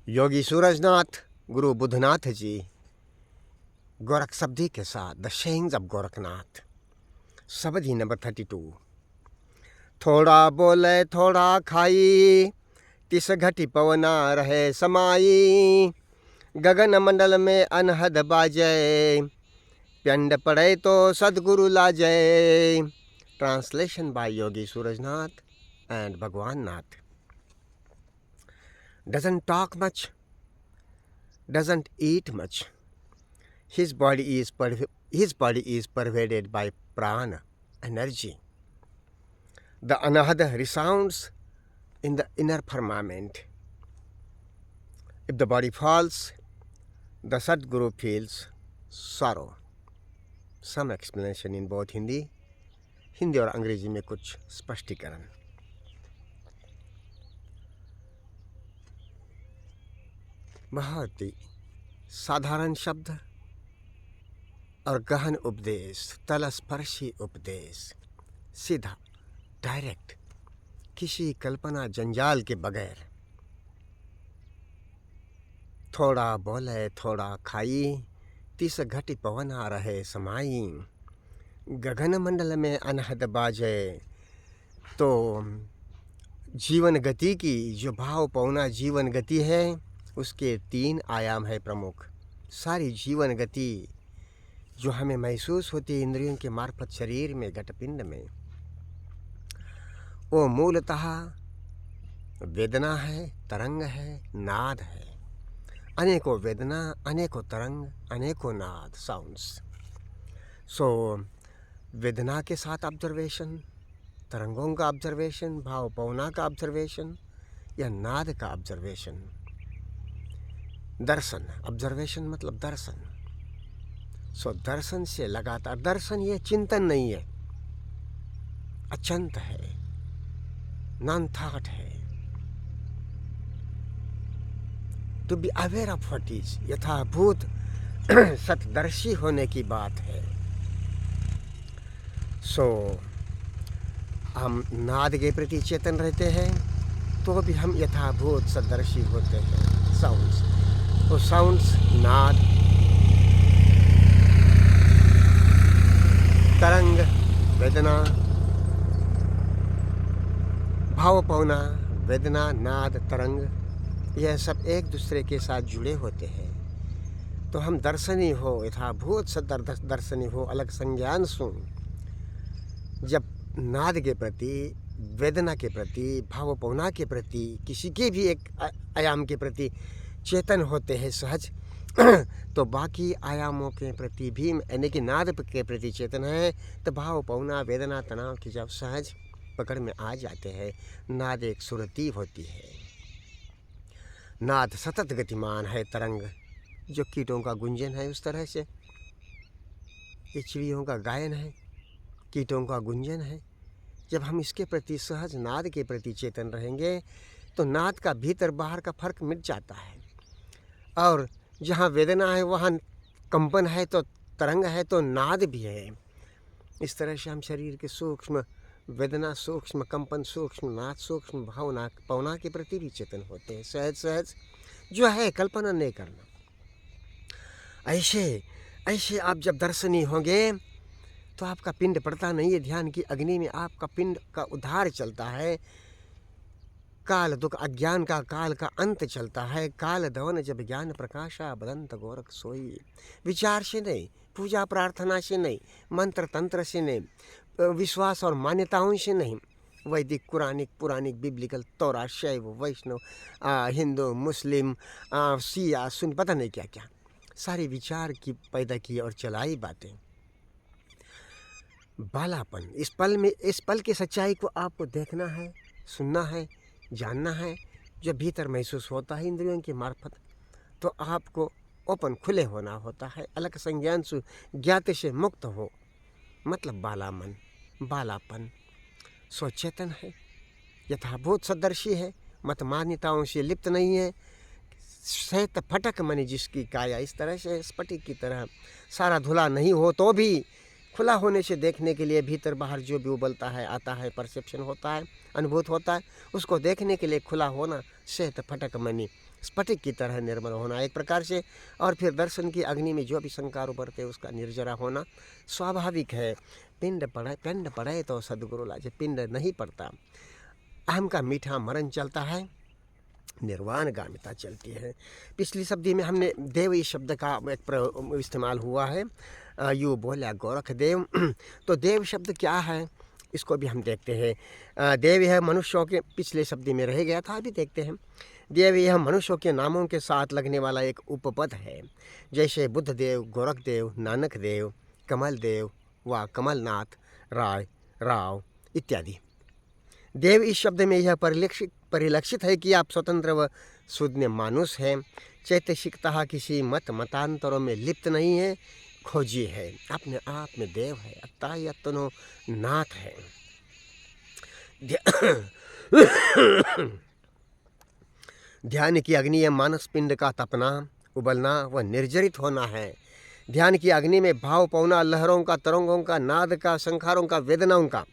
योगी सूरजनाथ, गुरु बुद्धनाथ जी, गोरख शब्दी के साथ the sayings of Gorakhnath. Shabdi number 32। थोड़ा बोले थोड़ा खाई, तिस घटी पवना रहे समाई। गगन मंडल में अनहद बाजे, पिंड पड़े तो सदगुरु लाजे। Translation bye Yogi Surajnath and भगवान नाथ। Doesn't talk much, doesn't eat much. His body is pervaded by prana, energy. The anahada resounds in the inner firmament. If the body falls, the Sadguru feels sorrow. Some explanation in both Hindi और अंग्रेजी में कुछ स्पष्टीकरण। बहुत ही साधारण शब्द और गहन उपदेश, तलस्पर्शी उपदेश, सीधा, डायरेक्ट, किसी कल्पना जंजाल के बगैर। थोड़ा बोले थोड़ा खाई, तिस घटी पवना रहे समाई। गगन मंडल में अनहद बाजे। तो जीवन गति की जो भाव पवना जीवन गति है, उसके 3 आयाम है प्रमुख। सारी जीवन गति जो हमें महसूस होती है इंद्रियों के मार्फत शरीर में, घटपिंड में, वो मूलतः वेदना है, तरंग है, नाद है। अनेकों वेदना, अनेकों तरंग, अनेकों नाद, साउंड्स। सो वेदना के साथ ऑब्जर्वेशन, तरंगों का ऑब्जर्वेशन, भाव पवना का ऑब्जर्वेशन या नाद का ऑब्जर्वेशन। दर्शन, ऑब्जर्वेशन मतलब दर्शन। सो दर्शन से लगातार, दर्शन ये चिंतन नहीं है, अचंत है, नॉन थॉट है। To be aware of what is, यथाभूत सतदर्शी होने की बात है। सो हम नाद के प्रति चेतन रहते हैं तो भी हम यथाभूत सतदर्शी होते हैं। साउंड्स, वो साउंड्स, नाद, तरंग, वेदना, भाव पवना, वेदना, नाद, तरंग, यह सब एक दूसरे के साथ जुड़े होते हैं। तो हम दर्शनी हो, यथाभूत दर्शनी हो, अलग संज्ञान सुन। जब नाद के प्रति, वेदना के प्रति, भाव पवना के प्रति, किसी के भी एक आयाम के प्रति चेतन होते हैं सहज, तो बाकी आयामों के प्रति भी, यानी कि नाद के प्रति चेतन है, तो भाव पवना, वेदना, तनाव की जब सहज पकड़ में आ जाते हैं। नाद एक सुरती होती है। नाद सतत गतिमान है। तरंग जो कीटों का गुंजन है, उस तरह से ये चिड़ियों का गायन है, कीटों का गुंजन है। जब हम इसके प्रति सहज नाद के प्रति चेतन रहेंगे तो नाद का भीतर बाहर का फर्क मिट जाता है। और जहाँ वेदना है वहाँ कंपन है, तो तरंग है तो नाद भी है। इस तरह से हम शरीर के सूक्ष्म वेदना, सूक्ष्म कंपन, सूक्ष्म नाद, सूक्ष्म भावना पवना के प्रति भी चेतन होते हैं। सहज सहज जो है, कल्पना नहीं करना। ऐसे आप जब दर्शनी होंगे तो आपका पिंड पड़ता नहीं है ध्यान की अग्नि में, आपका पिंड का उद्धार चलता है। काल दुख अज्ञान का, काल का अंत चलता है। काल धवन जब ज्ञान प्रकाशा, बदंत गोरख सोई। विचार से नहीं, पूजा प्रार्थना से नहीं, मंत्र तंत्र से नहीं, विश्वास और मान्यताओं से नहीं, वैदिक, कुरानिक, पुरानिक, बिब्लिकल, तोरा, शैव, वैष्णव, हिंदू, मुस्लिम, सिया, सुन, पता नहीं क्या क्या सारे विचार की पैदा की और चलाई बातें। बालापन, इस पल की सच्चाई को आपको देखना है, सुनना है, जानना है। जब भीतर महसूस होता है इंद्रियों की मार्फत, तो आपको ओपन, खुले होना होता है। अलग संज्ञान से, ज्ञात से मुक्त हो, मतलब बालापन। स्वचेतन है, यथाभूत सदर्शी है, मत मान्यताओं से लिप्त नहीं है। श्वेत फटक मनि जिसकी काया, इस तरह से स्फटिक की तरह सारा धुला नहीं हो तो भी खुला होने से देखने के लिए भीतर बाहर जो भी उबलता है, आता है, परसेप्शन होता है, अनुभूत होता है, उसको देखने के लिए खुला होना, श्वेत फटक मणि स्फटिक की तरह निर्मल होना एक प्रकार से। और फिर दर्शन की अग्नि में जो भी संकार उभरते उसका निर्जरा होना स्वाभाविक है। पिंड पड़े तो सदगुरु लाजे, पिंड नहीं पड़ता, अहम का मीठा मरण चलता है, निर्वाण गामिता चलती है। पिछली शब्दी में हमने देव इस शब्द का एक इस्तेमाल हुआ है, यू बोला गोरख देव। तो देव शब्द क्या है इसको भी हम देखते हैं। देव यह मनुष्यों के, पिछले शब्द में रह गया था, अभी देखते हैं। देव यह मनुष्यों के नामों के साथ लगने वाला एक उपपद है, जैसे बुद्ध देव, गोरख देव, नानक देव, कमल देव व कमलनाथ, राय, राव इत्यादि। देव इस शब्द में यह परिलक्षित है कि आप स्वतंत्र व सुज्ञ मानुष हैं, चैतसिकता किसी मतांतरों में लिप्त नहीं है, खोजी है, अपने आप में देव है, अत्तायत्नो नाथ है। ध्यान की अग्नि या मानस पिंड का तपना, उबलना व निर्जरित होना है। ध्यान की अग्नि में भाव पौना, लहरों का, तरंगों का, नाद का, संखारों का, वेदनाओं का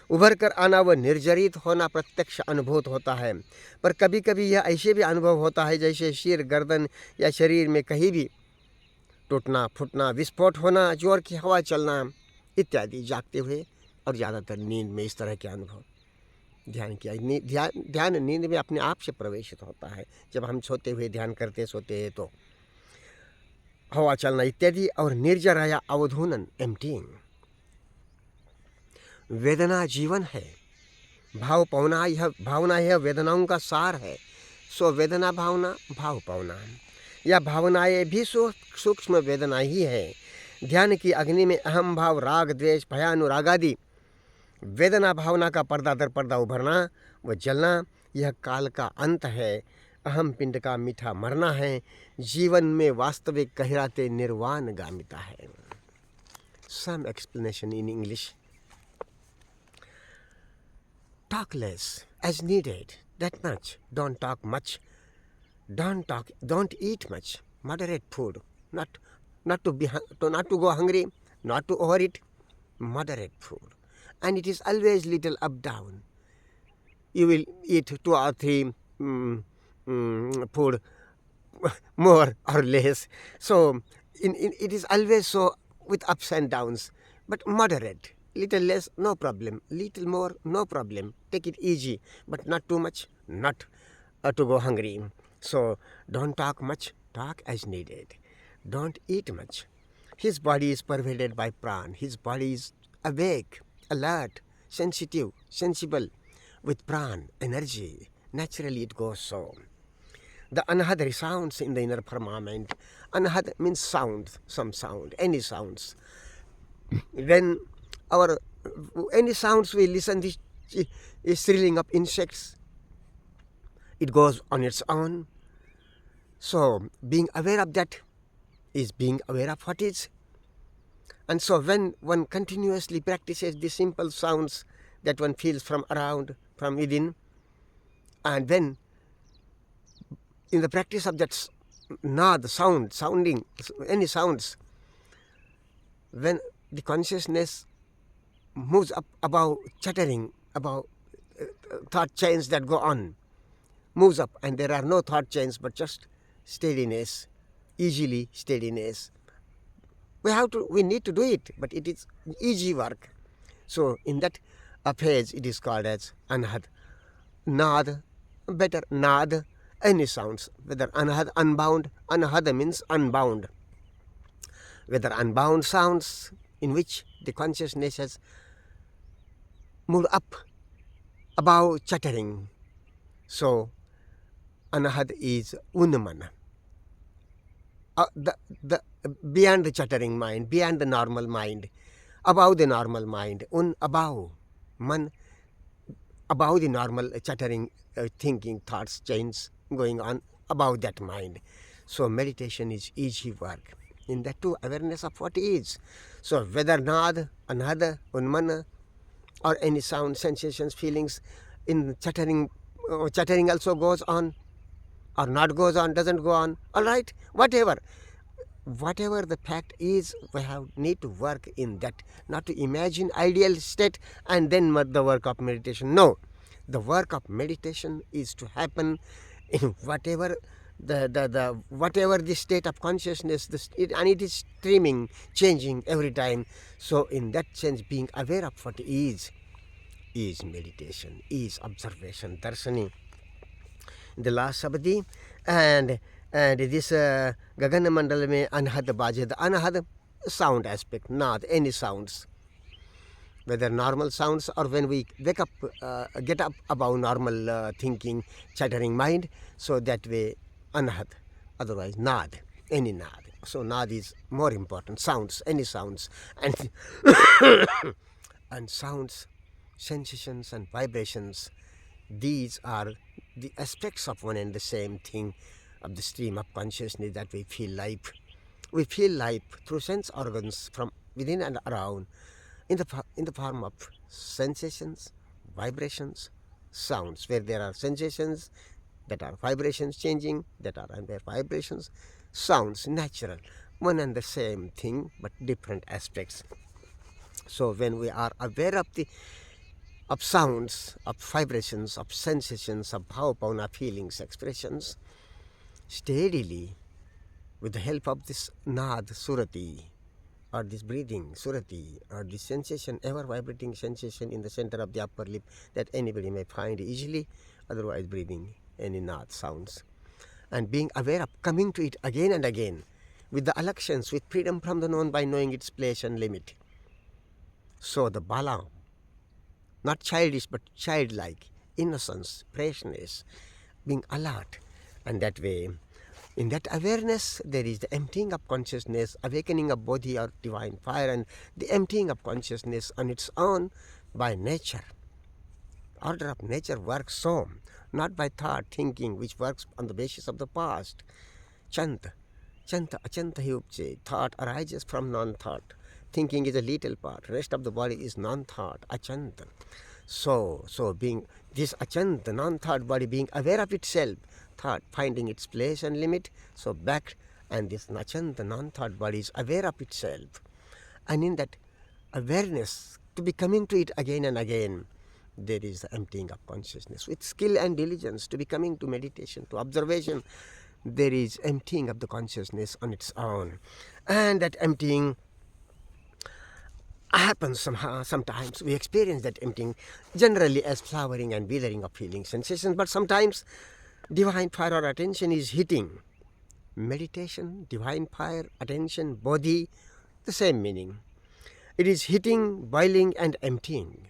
उभर कर आना व निर्जरित होना प्रत्यक्ष अनुभूत होता है। पर कभी कभी यह ऐसे भी अनुभव होता है जैसे सिर, गर्दन या शरीर में कहीं भी टूटना, फूटना, विस्फोट होना, जोर की हवा चलना इत्यादि, जागते हुए और ज़्यादातर नींद में इस तरह के अनुभव। ध्यान नींद में अपने आप से प्रवेशित होता है। जब हम सोते हुए ध्यान करते सोते हैं तो हवा चलना इत्यादि। और निर्जरा या अवधूनन, एम्प्टीइंग। वेदना जीवन है, भावना यह वेदनाओं का सार है। सो वेदना भावना, भाव पावना या भावनाएं भी सूक्ष्म वेदना ही है। ध्यान की अग्नि में अहम भाव, राग, द्वेष, भयानुराग आदि वेदना भावना का पर्दा दर पर्दा उभरना व जलना, यह काल का अंत है। अहम पिंड का मीठा मरना है। जीवन में वास्तविक कहराते निर्वाण गामिता है। Some explanation in English. Talk less as needed, that much. Don't talk much. Don't eat much. Moderate food. Not to go hungry, not to overeat. Moderate food. And it is always little up down. You will eat 2 or 3 food more or less. So it is always so with ups and downs, but moderate. Little less, no problem. Little more, no problem. Take it easy, but not too much, not to go hungry. So don't talk much, talk as needed. Don't eat much. His body is pervaded by pran. His body is awake, alert, sensitive, sensible, with pran, energy. Naturally it goes so. The anahad resounds in the inner firmament. Anahad means sound, some sound, any sounds. When any sounds we listen, this is thrilling of insects, it goes on its own. So being aware of that is being aware of what is. And so when one continuously practices the simple sounds that one feels from around, from within, and then in the practice of that sounding any sounds, when the consciousness moves up above chattering, above thought chains that go on, moves up, and there are no thought chains but just steadiness, easily steadiness. We need to do it, but it is easy work. So in that phase it is called as anahad. Nad, better nad, any sounds, whether anahad, unbound, anahad means unbound, whether unbound sounds in which the consciousness has moved up above chattering. So anahad is unmana, the beyond the chattering mind, beyond the normal mind, above the normal mind, above man, above the normal chattering thinking thoughts chains going on, above that mind. So meditation is easy work. In that too, awareness of what is. So whether nad, anahad, unmana, or any sound, sensations, feelings, in chattering also goes on or not goes on, doesn't go on, all right, whatever. whatever the fact is, we need to work in that, not to imagine ideal state and then the work of meditation. No, the work of meditation is to happen in whatever the whatever the state of consciousness, and it is streaming, changing every time. So in that sense, being aware of what is meditation, is observation, darsani. The last sabdi, and this Gagana Mandal mein anhad baje, the anhad sound aspect, not any sounds, whether normal sounds or when we wake up, get up above normal thinking, chattering mind. So that way, anhad, otherwise nad, any nad. So nad is more important. Sounds, any sounds, and and sounds, sensations, and vibrations. These are the aspects of one and the same thing, of the stream of consciousness that we feel life. We feel life through sense organs from within and around, in the form of sensations, vibrations, sounds, where there are sensations, that are vibrations changing, that are under vibrations, sounds, natural, one and the same thing, but different aspects. So when we are aware of sounds, of vibrations, of sensations, of bhava, feelings, expressions, steadily, with the help of this nad, surati, or this breathing, surati, or this sensation, ever vibrating sensation in the center of the upper lip that anybody may find easily, otherwise breathing any nad sounds, and being aware of coming to it again and again, with the elections, with freedom from the known by knowing its place and limit. So the bala, not childish but childlike, innocence, freshness, being alert, and that way, in that awareness, there is the emptying of consciousness, awakening of bodhi or divine fire, and the emptying of consciousness on its own by nature. Order of nature works so, not by thought, thinking, which works on the basis of the past. Chanta, achanta hi upche. Thought arises from non-thought. Thinking is a little part. Rest of the body is non-thought, achanta. So being this achanta, non-thought body, being aware of itself, thought finding its place and limit, so back, and this achanta, non-thought body is aware of itself. And in that awareness, to be coming to it again and again, there is the emptying of consciousness. With skill and diligence, to be coming to meditation, to observation, there is emptying of the consciousness on its own. And that emptying happens somehow. Sometimes we experience that emptying generally as flowering and withering of feeling sensations, but sometimes divine fire or attention is hitting. Meditation, divine fire, attention, body, the same meaning. It is hitting, boiling, and emptying,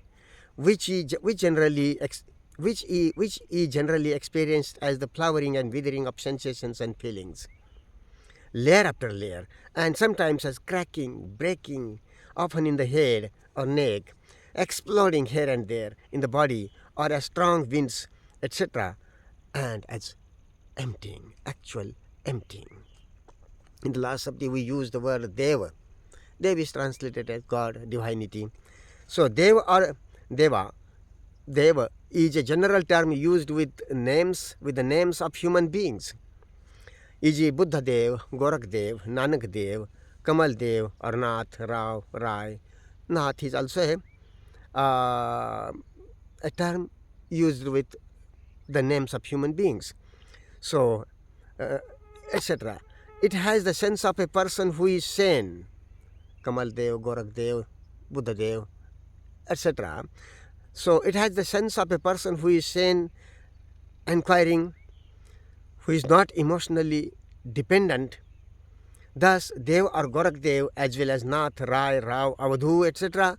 which is generally experienced as the flowering and withering of sensations and feelings, layer after layer, and sometimes as cracking, breaking, often in the head or neck, exploding here and there in the body, or as strong winds, etc., and as emptying, actual emptying. In the last sabdi, we use the word Deva. Deva is translated as God, divinity. So Deva or Deva is a general term used with the names of human beings, e.g. Buddha Dev, Gorak Dev, Nanak Dev, Kamal Dev, or Nath, Rao, Rai. Nath is also a term used with the names of human beings. So, etc. It has the sense of a person who is sane. Kamal Dev, Gorak Dev, Buddha Dev, etc. So it has the sense of a person who is sane, inquiring, who is not emotionally dependent. Thus, Dev or Gorak Dev, as well as Nath, Rai, Rao, Avadhu, etc.,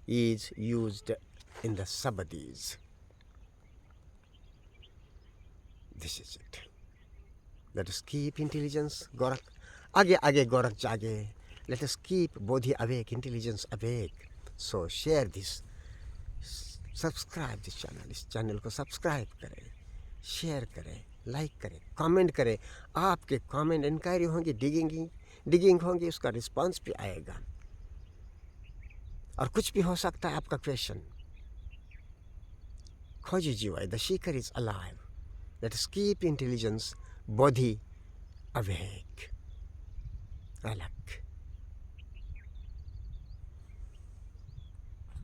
is used in the sabadis. This is it. Let us keep intelligence, Gorak. Age Gorak jage. Let us keep bodhi awake, intelligence awake. So share this. Subscribe this channel, इस channel को subscribe करें, share करें, like करें, comment करें. आपके comment inquiry होंगी, digging होंगी, उसका रिस्पांस भी आएगा, और कुछ भी हो सकता है आपका क्वेश्चन. खोजी जीवा, the seeker is alive. Let us keep intelligence, body awake. अलग।